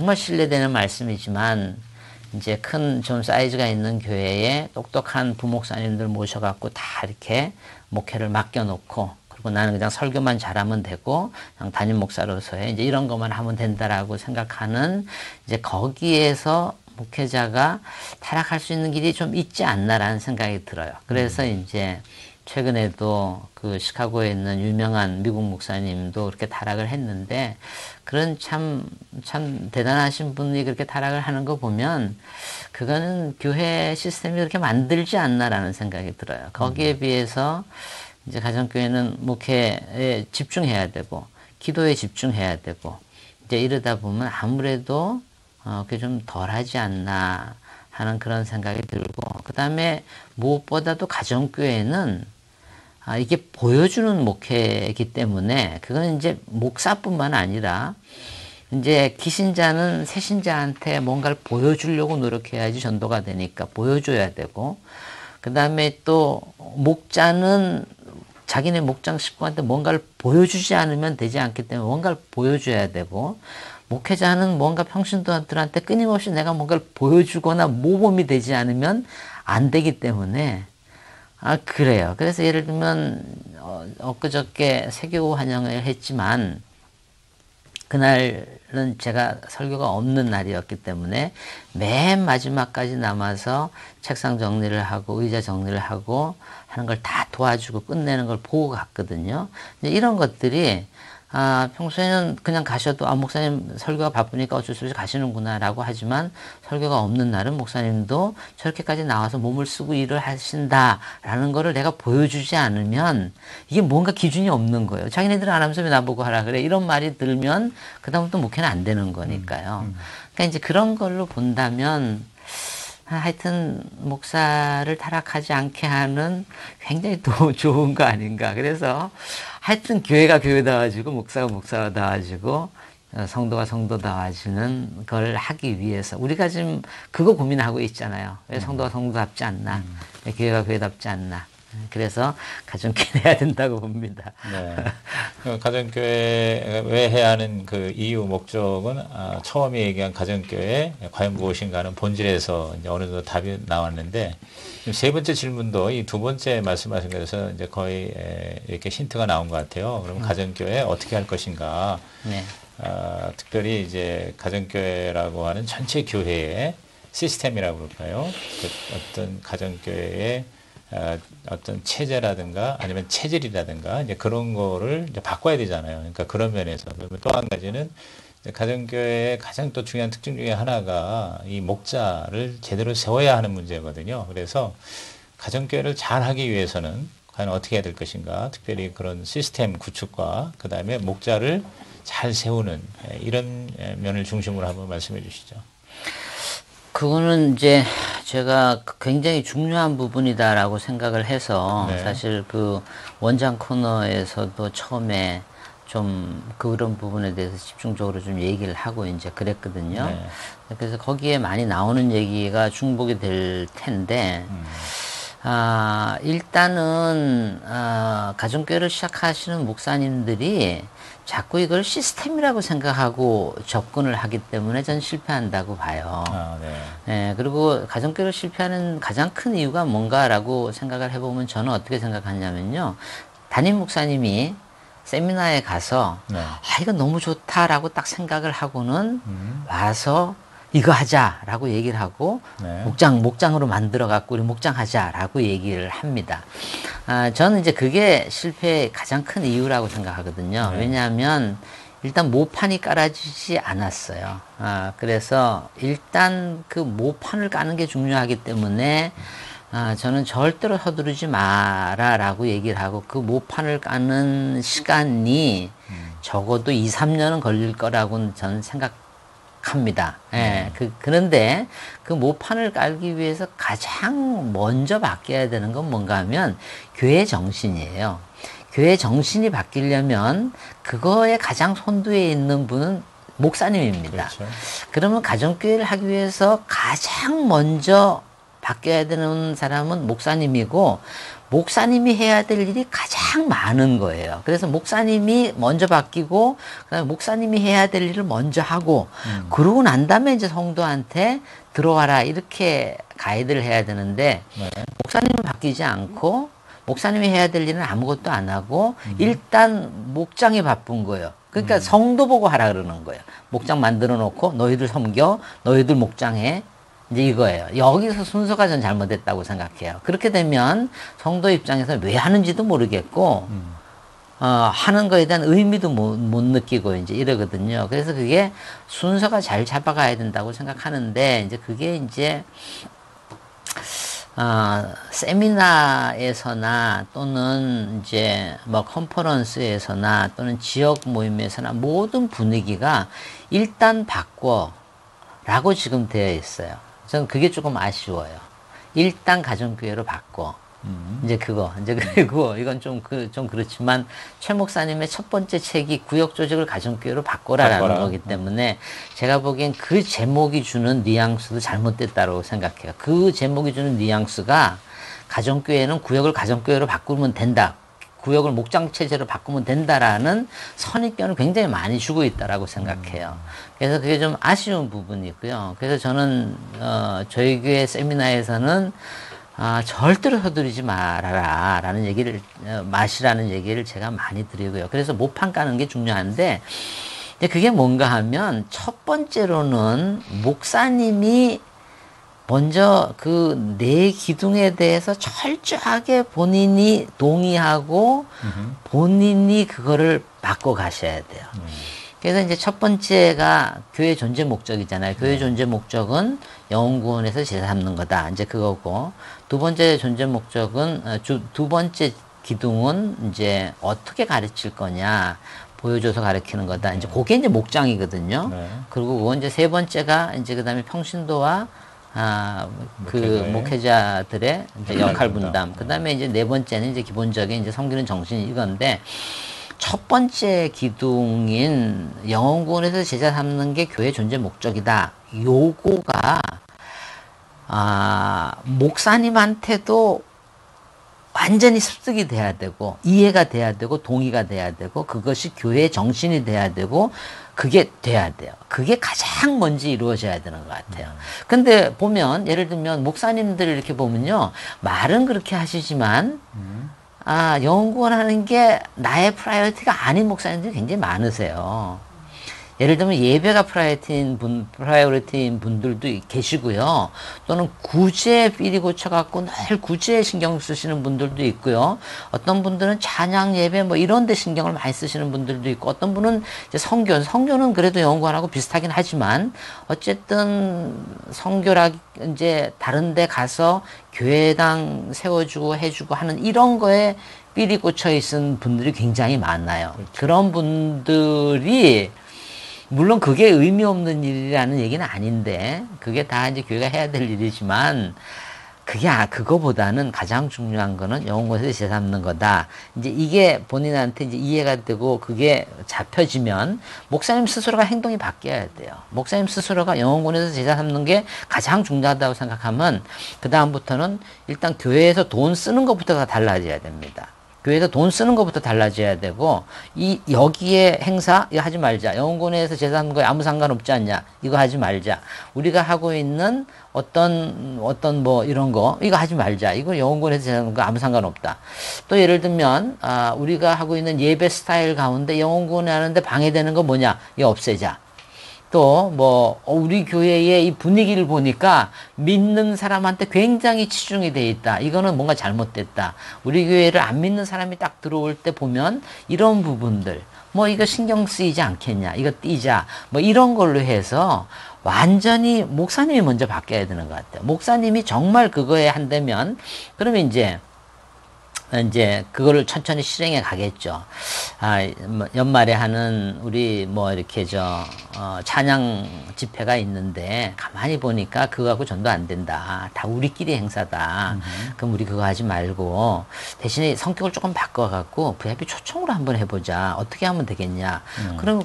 정말 신뢰되는 말씀이지만 이제 큰 좀 사이즈가 있는 교회에 똑똑한 부목사님들 모셔갖고 다 이렇게 목회를 맡겨놓고 그리고 나는 그냥 설교만 잘하면 되고 그냥 담임 목사로서의 이제 이런 것만 하면 된다라고 생각하는 이제 거기에서 목회자가 타락할 수 있는 길이 좀 있지 않나라는 생각이 들어요. 그래서 이제 최근에도 그 시카고에 있는 유명한 미국 목사님도 그렇게 타락을 했는데 그런 참 대단하신 분이 그렇게 타락을 하는 거 보면 그거는 교회 시스템이 그렇게 만들지 않나라는 생각이 들어요. 거기에 비해서 이제 가정교회는 목회에 집중해야 되고 기도에 집중해야 되고 이제 이러다 보면 아무래도 그게 좀 덜하지 않나 하는 그런 생각이 들고 그 다음에 무엇보다도 가정교회는 이게 보여주는 목회이기 때문에 그건 이제 목사뿐만 아니라 이제 기신자는 새신자한테 뭔가를 보여주려고 노력해야지 전도가 되니까 보여줘야 되고 그 다음에 또 목자는 자기네 목장 식구한테 뭔가를 보여주지 않으면 되지 않기 때문에 뭔가를 보여줘야 되고 목회자는 뭔가 평신도들한테 끊임없이 내가 뭔가를 보여주거나 모범이 되지 않으면 안 되기 때문에 그래요. 그래서 예를 들면 엊그저께 세교 환영을 했지만 그날은 제가 설교가 없는 날이었기 때문에 맨 마지막까지 남아서 책상 정리를 하고 의자 정리를 하고 하는 걸 다 도와주고 끝내는 걸 보고 갔거든요. 이런 것들이 평소에는 그냥 가셔도 목사님 설교가 바쁘니까 어쩔 수 없이 가시는구나 라고 하지만 설교가 없는 날은 목사님도 저렇게까지 나와서 몸을 쓰고 일을 하신다라는 거를 내가 보여주지 않으면 이게 뭔가 기준이 없는 거예요. 자기네들은 안 하면서 왜 나보고 하라 그래 이런 말이 들면 그 다음부터 목회는 안 되는 거니까요. 그러니까 이제 그런 걸로 본다면 하여튼 목사를 타락하지 않게 하는 굉장히 또 좋은 거 아닌가. 그래서 하여튼 교회가 교회다워지고 목사가 목사다워지고 성도가 성도다워지는 걸 하기 위해서 우리가 지금 그거 고민하고 있잖아요. 왜 성도가 성도답지 않나? 왜 교회가 교회답지 않나? 그래서 가정교회 해야 된다고 봅니다. 네. 가정교회 왜 해야 하는 그 이유 목적은 처음에 얘기한 가정교회 과연 무엇인가 하는 본질에서 이제 어느 정도 답이 나왔는데 세 번째 질문도 이 두 번째 말씀하신 것에서 이제 거의 이렇게 힌트가 나온 것 같아요. 그럼 가정교회 어떻게 할 것인가? 네. 특별히 이제 가정교회라고 하는 전체 교회의 시스템이라고 그럴까요? 어떤 가정교회의 어떤 체제라든가 아니면 체질이라든가 이제 그런 거를 이제 바꿔야 되잖아요. 그러니까 그런 면에서 또 한 가지는 가정교회의 가장 또 중요한 특징 중에 하나가 이 목자를 제대로 세워야 하는 문제거든요. 그래서 가정교회를 잘 하기 위해서는 과연 어떻게 해야 될 것인가? 특별히 그런 시스템 구축과 그 다음에 목자를 잘 세우는 이런 면을 중심으로 한번 말씀해 주시죠. 그거는 이제 제가 굉장히 중요한 부분이다라고 생각을 해서 네. 사실 그 원장 코너에서도 처음에 좀 그런 부분에 대해서 집중적으로 좀 얘기를 하고 이제 그랬거든요. 네. 그래서 거기에 많이 나오는 얘기가 중복이 될 텐데, 일단은, 가정교회를 시작하시는 목사님들이 자꾸 이걸 시스템이라고 생각하고 접근을 하기 때문에 전 실패한다고 봐요. 네. 네, 그리고 가정교회를 실패하는 가장 큰 이유가 뭔가라고 생각을 해보면 저는 어떻게 생각하냐면요. 담임 목사님이 세미나에 가서 네. 이거 너무 좋다라고 딱 생각을 하고는 와서 이거 하자라고 얘기를 하고 네. 목장으로 만들어 갖고 우리 목장하자라고 얘기를 합니다. 저는 이제 그게 실패의 가장 큰 이유라고 생각하거든요. 네. 왜냐하면 일단 모판이 깔아지지 않았어요. 그래서 일단 그 모판을 까는 게 중요하기 때문에 저는 절대로 서두르지 마라라고 얘기를 하고 그 모판을 까는 시간이 적어도 2, 3년은 걸릴 거라고 저는 생각합니다. 예, 그런데 그 모판을 깔기 위해서 가장 먼저 바뀌어야 되는 건 뭔가 하면 교회 정신이에요. 교회 정신이 바뀌려면 그거에 가장 선두에 있는 분은 목사님입니다. 그렇죠. 그러면 가정교회를 하기 위해서 가장 먼저 바뀌어야 되는 사람은 목사님이고 목사님이 해야 될 일이 가장 많은 거예요. 그래서 목사님이 먼저 바뀌고 그다음에 목사님이 해야 될 일을 먼저 하고 그러고 난 다음에 이제 성도한테 들어와라 이렇게 가이드를 해야 되는데 네. 목사님은 바뀌지 않고 목사님이 해야 될 일은 아무것도 안 하고 일단 목장이 바쁜 거예요. 그러니까 성도 보고 하라 그러는 거예요. 목장 만들어 놓고 너희들 섬겨, 너희들 목장해. 이제 이거예요. 여기서 순서가 전 잘못됐다고 생각해요. 그렇게 되면 성도 입장에서 왜 하는지도 모르겠고, 하는 거에 대한 의미도 못 느끼고 이제 이러거든요. 그래서 그게 순서가 잘 잡아가야 된다고 생각하는데, 이제 그게 이제, 세미나에서나 또는 이제 뭐 컨퍼런스에서나 또는 지역 모임에서나 모든 분위기가 일단 바꿔라고 지금 되어 있어요. 저는 그게 조금 아쉬워요. 일단 가정교회로 바꿔. 이제 그거. 이제 그리고 이건 좀 그렇지만 최 목사님의 첫 번째 책이 구역 조직을 가정교회로 바꿔라라는 거기 때문에 제가 보기엔 그 제목이 주는 뉘앙스도 잘못됐다고 생각해요. 그 제목이 주는 뉘앙스가 가정교회는 구역을 가정교회로 바꾸면 된다. 구역을 목장체제로 바꾸면 된다라는 선입견을 굉장히 많이 주고 있다라고 생각해요. 그래서 그게 좀 아쉬운 부분이고요. 그래서 저는 저희 교회 세미나에서는 절대로 서두르지 말아라 라는 얘기를 마시라는 얘기를 제가 많이 드리고요. 그래서 모판 까는 게 중요한데 그게 뭔가 하면 첫 번째로는 목사님이 먼저 그 내 기둥에 대해서 철저하게 본인이 동의하고 본인이 그거를 바꿔 가셔야 돼요. 그래서 이제 첫 번째가 교회 존재 목적이잖아요. 교회 존재 목적은 영혼 구원에서 제사 삼는 거다. 이제 그거고 두 번째 존재 목적은 두 번째 기둥은 이제 어떻게 가르칠 거냐. 보여줘서 가르치는 거다. 이제 그게 이제 목장이거든요. 네. 그리고 그건 이제 세 번째가 이제 그다음에 평신도와 목회자들의 이제 역할 분담. 그 다음에 이제 네 번째는 이제 기본적인 이제 섬기는 정신이 이건데, 첫 번째 기둥인 영혼구원에서 제자 삼는 게 교회 존재 목적이다. 요거가, 목사님한테도 완전히 습득이 돼야 되고, 이해가 돼야 되고, 동의가 돼야 되고, 그것이 교회의 정신이 돼야 되고, 그게 돼야 돼요. 그게 가장 먼저 이루어져야 되는 것 같아요. 근데 보면, 예를 들면, 목사님들 이렇게 보면요, 말은 그렇게 하시지만, 영혼구원 하는 게 나의 프라이어티가 아닌 목사님들이 굉장히 많으세요. 예를 들면 예배가 프라이어리티인 분들도 계시고요. 또는 구제에 삘이 고쳐갖고 늘 구제에 신경 쓰시는 분들도 있고요. 어떤 분들은 찬양 예배 뭐 이런 데 신경을 많이 쓰시는 분들도 있고, 어떤 분은 이제 성교는 그래도 영혼구원하고 비슷하긴 하지만, 어쨌든 성교라 이제 다른 데 가서 교회당 세워주고 해주고 하는 이런 거에 삘이 꽂혀 있는 분들이 굉장히 많아요. 그렇죠. 그런 분들이 물론 그게 의미 없는 일이라는 얘기는 아닌데, 그게 다 이제 교회가 해야 될 일이지만, 그거보다는 가장 중요한 거는 영혼구원에서 제사 삼는 거다. 이제 이게 본인한테 이제 이해가 되고 그게 잡혀지면 목사님 스스로가 행동이 바뀌어야 돼요. 목사님 스스로가 영혼구원에서 제사 삼는 게 가장 중요하다고 생각하면, 그다음부터는 일단 교회에서 돈 쓰는 것부터가 달라져야 됩니다. 교회에서 돈 쓰는 것부터 달라져야 되고, 여기에 행사, 이거 하지 말자. 영혼구원에서 제사 삼는 거에 아무 상관없지 않냐. 이거 하지 말자. 우리가 하고 있는 어떤 뭐 이런 거, 이거 하지 말자. 이거 영혼구원에서 제사 삼는 거 아무 상관없다. 또 예를 들면, 우리가 하고 있는 예배 스타일 가운데 영혼구원에 하는데 방해되는 거 뭐냐. 이거 없애자. 또 우리 교회의 이 분위기를 보니까 믿는 사람한테 굉장히 치중이 돼 있다. 이거는 뭔가 잘못됐다. 우리 교회를 안 믿는 사람이 딱 들어올 때 보면 이런 부분들, 이거 신경 쓰이지 않겠냐, 이거 띄자, 이런 걸로 해서 완전히 목사님이 먼저 바뀌어야 되는 것 같아요. 목사님이 정말 그거에 한다면, 그러면 이제 이제 그거를 천천히 실행해 가겠죠. 뭐 연말에 하는 우리 뭐 이렇게 찬양 집회가 있는데 가만히 보니까 그거하고 전도 안 된다. 다 우리끼리 행사다. 그럼 우리 그거 하지 말고 대신에 성격을 조금 바꿔갖고 VIP 초청으로 한번 해보자. 어떻게 하면 되겠냐.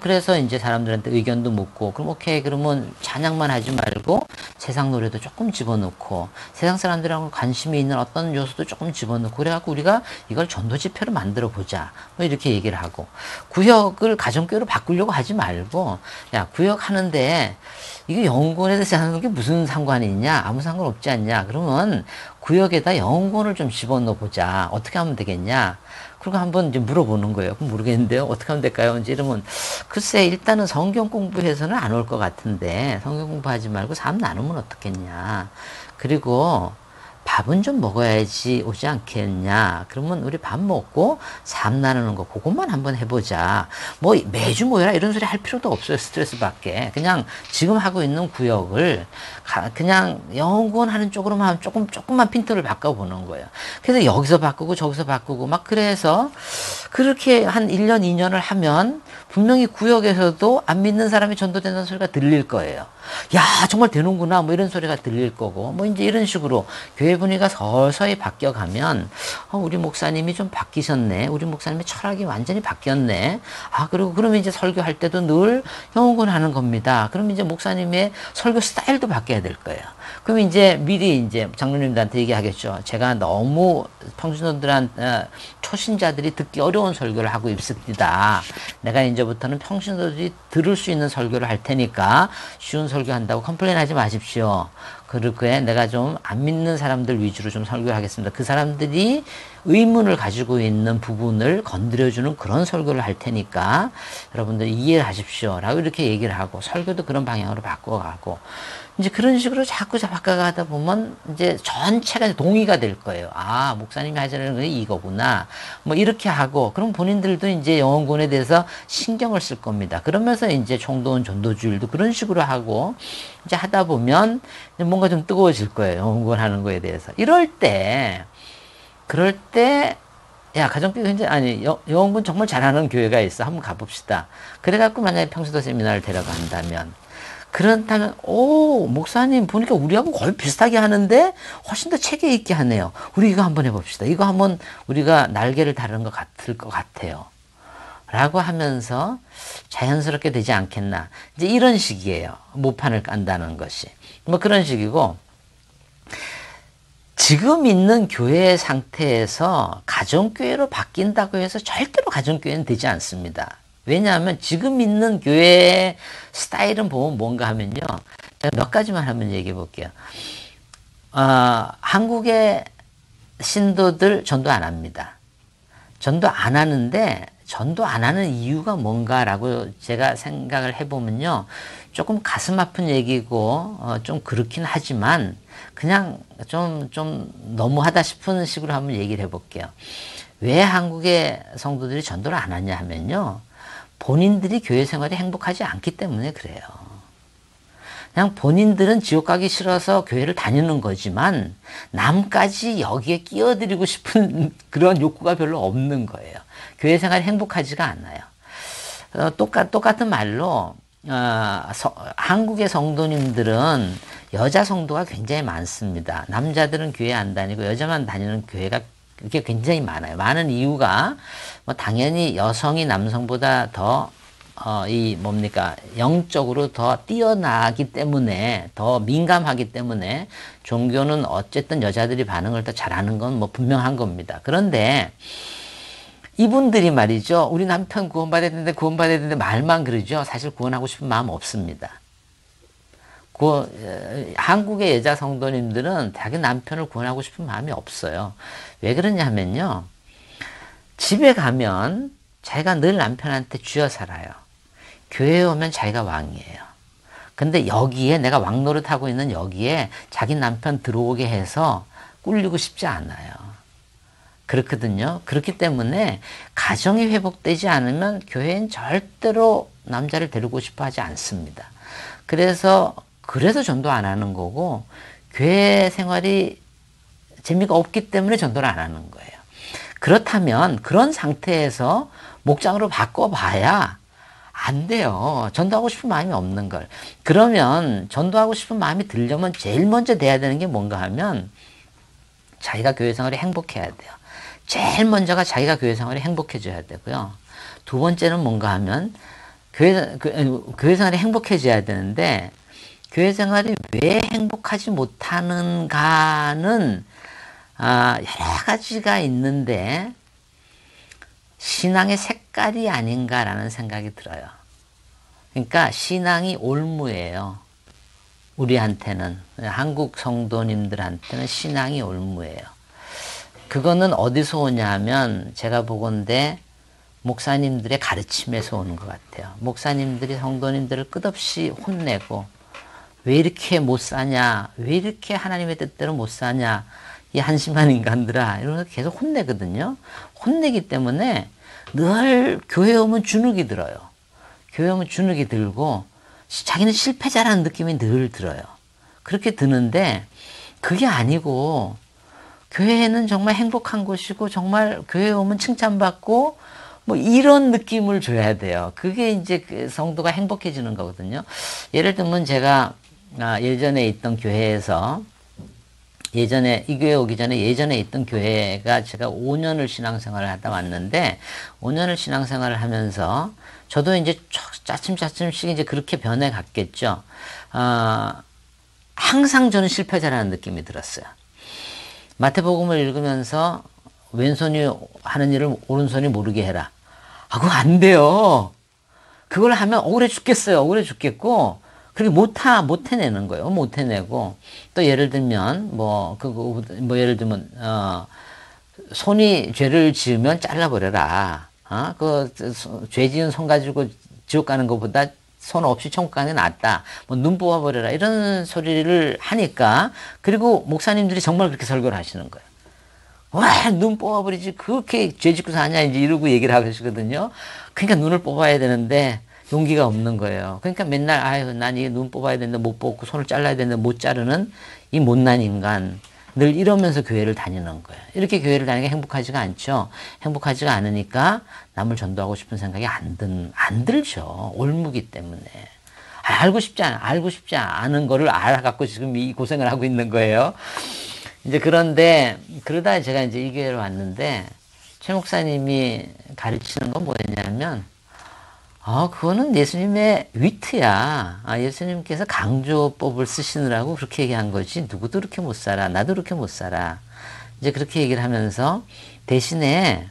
그래서 이제 사람들한테 의견도 묻고 그럼 오케이 그러면 찬양만 하지 말고 세상 노래도 조금 집어넣고 세상 사람들하고 관심이 있는 어떤 요소도 조금 집어넣고 그래갖고 우리가 이걸 전도 집회로 만들어 보자. 뭐 이렇게 얘기를 하고 구역을 가정교회로 바꾸려고 하지 말고 야 구역 하는데 이게 영혼권에 대해서 하는 게 무슨 상관이 있냐? 아무 상관 없지 않냐? 그러면 구역에다 영혼권을 좀 집어넣어 보자. 어떻게 하면 되겠냐? 그리고 한번 이제 물어보는 거예요. 그럼 모르겠는데요. 어떻게 하면 될까요? 이제 이러면 글쎄 일단은 성경 공부해서는 안 올 것 같은데 성경 공부하지 말고 삶 나누면 어떻겠냐? 그리고 밥은 좀 먹어야지 오지 않겠냐. 그러면 우리 밥 먹고 삶 나누는 거 그것만 한번 해보자. 뭐 매주 모여라 이런 소리 할 필요도 없어요. 스트레스 받게. 그냥 지금 하고 있는 구역을 그냥 영원 하는 쪽으로만 조금만 핀트를 바꿔보는 거예요. 그래서 여기서 바꾸고 저기서 바꾸고 막 그래서 그렇게 한 1년, 2년을 하면 분명히 구역에서도 안 믿는 사람이 전도된다는 소리가 들릴 거예요. 야, 정말 되는구나. 뭐 이런 소리가 들릴 거고. 뭐 이제 이런 식으로 교회 분위기가 서서히 바뀌어가면, 우리 목사님이 좀 바뀌셨네. 우리 목사님의 철학이 완전히 바뀌었네. 그리고 그러면 이제 설교할 때도 늘 영혼권 하는 겁니다. 그러면 이제 목사님의 설교 스타일도 바뀌어야 될 거예요. 그럼 이제 미리 이제 장로님들한테 얘기하겠죠. 제가 너무 평신도들한테 초신자들이 듣기 어려운 설교를 하고 있습니다. 내가 이제부터는 평신도들이 들을 수 있는 설교를 할 테니까 쉬운 설교한다고 컴플레인하지 마십시오. 그렇게 내가 좀 안 믿는 사람들 위주로 좀 설교를 하겠습니다. 그 사람들이 의문을 가지고 있는 부분을 건드려주는 그런 설교를 할 테니까 여러분들 이해를 하십시오. 라고 이렇게 얘기를 하고 설교도 그런 방향으로 바꿔가고 이제 그런 식으로 자꾸 바꿔가다 보면 이제 전체가 동의가 될 거예요. 목사님이 하자는 게 이거구나. 뭐 이렇게 하고 그럼 본인들도 이제 영혼권에 대해서 신경을 쓸 겁니다. 그러면서 이제 총도원 전도주일도 그런 식으로 하고 이제 하다 보면 뭔가 좀 뜨거워질 거예요. 영혼권 하는 거에 대해서. 그럴 때 야, 가정교회 굉장히, 영혼권 정말 잘하는 교회가 있어. 한번 가봅시다. 그래갖고 만약에 평신도 세미나를 데려간다면 그렇다면 목사님 보니까 우리하고 거의 비슷하게 하는데 훨씬 더 체계 있게 하네요. 우리 이거 한번 해봅시다. 이거 한번 우리가 날개를 다루는 것 같을 것 같아요. 라고 하면서 자연스럽게 되지 않겠나. 이제 이런 식이에요. 모판을 깐다는 것이. 뭐 그런 식이고 지금 있는 교회 상태에서 가정교회로 바뀐다고 해서 절대로 가정교회는 되지 않습니다. 왜냐하면 지금 있는 교회의 스타일은 보면 뭔가 하면요. 제가 몇 가지만 한번 얘기해 볼게요. 한국의 신도들 전도 안 합니다. 전도 안 하는데 전도 안 하는 이유가 뭔가라고 제가 생각을 해보면요. 조금 가슴 아픈 얘기고 좀 그렇긴 하지만 그냥 좀 너무하다 싶은 식으로 한번 얘기를 해볼게요. 왜 한국의 성도들이 전도를 안 하냐 하면요. 본인들이 교회 생활이 행복하지 않기 때문에 그래요. 그냥 본인들은 지옥 가기 싫어서 교회를 다니는 거지만 남까지 여기에 끼어들이고 싶은 그런 욕구가 별로 없는 거예요. 교회 생활이 행복하지가 않아요. 똑같은 말로 한국의 성도님들은 여자 성도가 굉장히 많습니다. 남자들은 교회 안 다니고 여자만 다니는 교회가 그게 굉장히 많아요. 많은 이유가 뭐 당연히 여성이 남성보다 더 영적으로 더 뛰어나기 때문에 더 민감하기 때문에 종교는 어쨌든 여자들이 반응을 더 잘하는 건 뭐 분명한 겁니다. 그런데 이분들이 말이죠. 우리 남편 구원받아야 되는데 말만 그러죠. 사실 구원하고 싶은 마음 없습니다. 한국의 여자 성도님들은 자기 남편을 구원하고 싶은 마음이 없어요. 왜 그러냐 하면요. 집에 가면 자기가 늘 남편한테 쥐어 살아요. 교회에 오면 자기가 왕이에요. 근데 여기에 내가 왕 노릇하고 있는 여기에 자기 남편 들어오게 해서 꿀리고 싶지 않아요. 그렇거든요. 그렇기 때문에 가정이 회복되지 않으면 교회엔 절대로 남자를 데리고 싶어 하지 않습니다. 그래서 전도 안 하는 거고 교회 생활이 재미가 없기 때문에 전도를 안 하는 거예요. 그렇다면 그런 상태에서 목장으로 바꿔봐야 안 돼요. 전도하고 싶은 마음이 없는 걸. 그러면 전도하고 싶은 마음이 들려면 제일 먼저 돼야 되는 게 뭔가 하면 자기가 교회 생활이 행복해야 돼요. 제일 먼저가 자기가 교회 생활이 행복해져야 되고요. 두 번째는 뭔가 하면 교회 생활이 행복해져야 되는데 교회 생활이 왜 행복하지 못하는가는 여러 가지가 있는데 신앙의 색깔이 아닌가라는 생각이 들어요. 그러니까 신앙이 올무예요. 우리한테는, 한국 성도님들한테는 신앙이 올무예요. 그거는 어디서 오냐면 제가 보건대 목사님들의 가르침에서 오는 것 같아요. 목사님들이 성도님들을 끝없이 혼내고 왜 이렇게 못 사냐, 왜 이렇게 하나님의 뜻대로 못 사냐, 이 한심한 인간들아, 이러면서 계속 혼내거든요. 혼내기 때문에 늘 교회 오면 주눅이 들어요. 교회 오면 주눅이 들고 자기는 실패자라는 느낌이 늘 들어요. 그렇게 드는데 그게 아니고 교회는 정말 행복한 곳이고 정말 교회 오면 칭찬받고 뭐 이런 느낌을 줘야 돼요. 그게 이제 그 성도가 행복해지는 거거든요. 예를 들면 제가 예전에 있던 교회에서 예전에 이 교회 오기 전에 예전에 있던 교회가 제가 5년을 신앙생활을 하다 왔는데 5년을 신앙생활을 하면서 저도 이제 짜침짜침씩 이제 그렇게 변해갔겠죠. 항상 저는 실패자라는 느낌이 들었어요. 마태복음을 읽으면서 왼손이 하는 일을 오른손이 모르게 해라. 그거 안 돼요. 그걸 하면 억울해 죽겠어요. 억울해 죽겠고 그렇게 못 해내는 거예요. 못 해내고 또 예를 들면 예를 들면 손이 죄를 지으면 잘라버려라. 죄 지은 손 가지고 지옥 가는 것보다 손 없이 천국 가는 게 낫다. 눈 뽑아버려라. 이런 소리를 하니까 그리고 목사님들이 정말 그렇게 설교를 하시는 거예요. 와, 눈 뽑아버리지. 그렇게 죄 짓고 사냐. 이제 이러고 얘기를 하시거든요. 그러니까 눈을 뽑아야 되는데 용기가 없는 거예요. 그러니까 맨날 난 이 눈 뽑아야 되는데 못 뽑고 손을 잘라야 되는데 못 자르는 이 못난 인간. 늘 이러면서 교회를 다니는 거예요. 이렇게 교회를 다니니까 행복하지가 않죠. 행복하지가 않으니까 남을 전도하고 싶은 생각이 안 들죠. 올무기 때문에. 알고 싶지 않은 거를 알아갖고 지금 이 고생을 하고 있는 거예요. 이제 그런데 그러다 제가 이제 이 교회로 왔는데 최 목사님이 가르치는 건 뭐였냐면 그거는 예수님의 위트야. 예수님께서 강조법을 쓰시느라고 그렇게 얘기한 거지. 누구도 그렇게 못 살아. 나도 그렇게 못 살아. 이제 그렇게 얘기를 하면서 대신에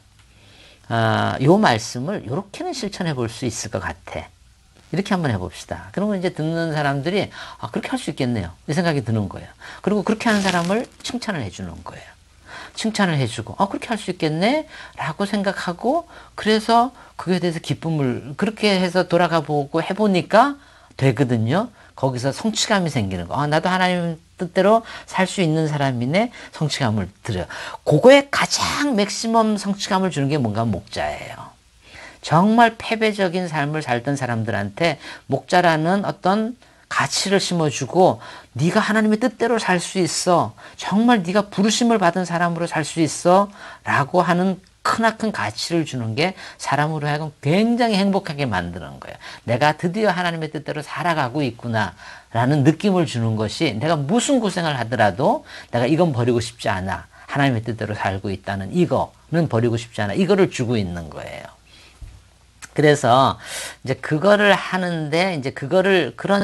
요 말씀을 이렇게는 실천해 볼 수 있을 것 같아. 이렇게 한번 해봅시다. 그러면 이제 듣는 사람들이 그렇게 할 수 있겠네요. 이 생각이 드는 거예요. 그리고 그렇게 하는 사람을 칭찬을 해주는 거예요. 칭찬을 해주고 그렇게 할 수 있겠네 라고 생각하고 그래서 그거에 대해서 기쁨을 그렇게 해서 돌아가 보고 해보니까 되거든요. 거기서 성취감이 생기는 거. 나도 하나님 뜻대로 살 수 있는 사람이네. 성취감을 들어요. 그거에 가장 맥시멈 성취감을 주는 게 뭔가 목자예요. 정말 패배적인 삶을 살던 사람들한테 목자라는 어떤 가치를 심어주고 네가 하나님의 뜻대로 살 수 있어. 정말 네가 부르심을 받은 사람으로 살 수 있어. 라고 하는 크나큰 가치를 주는 게 사람으로 하여금 굉장히 행복하게 만드는 거예요. 내가 드디어 하나님의 뜻대로 살아가고 있구나 라는 느낌을 주는 것이 내가 무슨 고생을 하더라도 내가 이건 버리고 싶지 않아. 하나님의 뜻대로 살고 있다는 이거는 버리고 싶지 않아. 이거를 주고 있는 거예요. 그래서 이제 그거를 하는데 이제 그거를 그런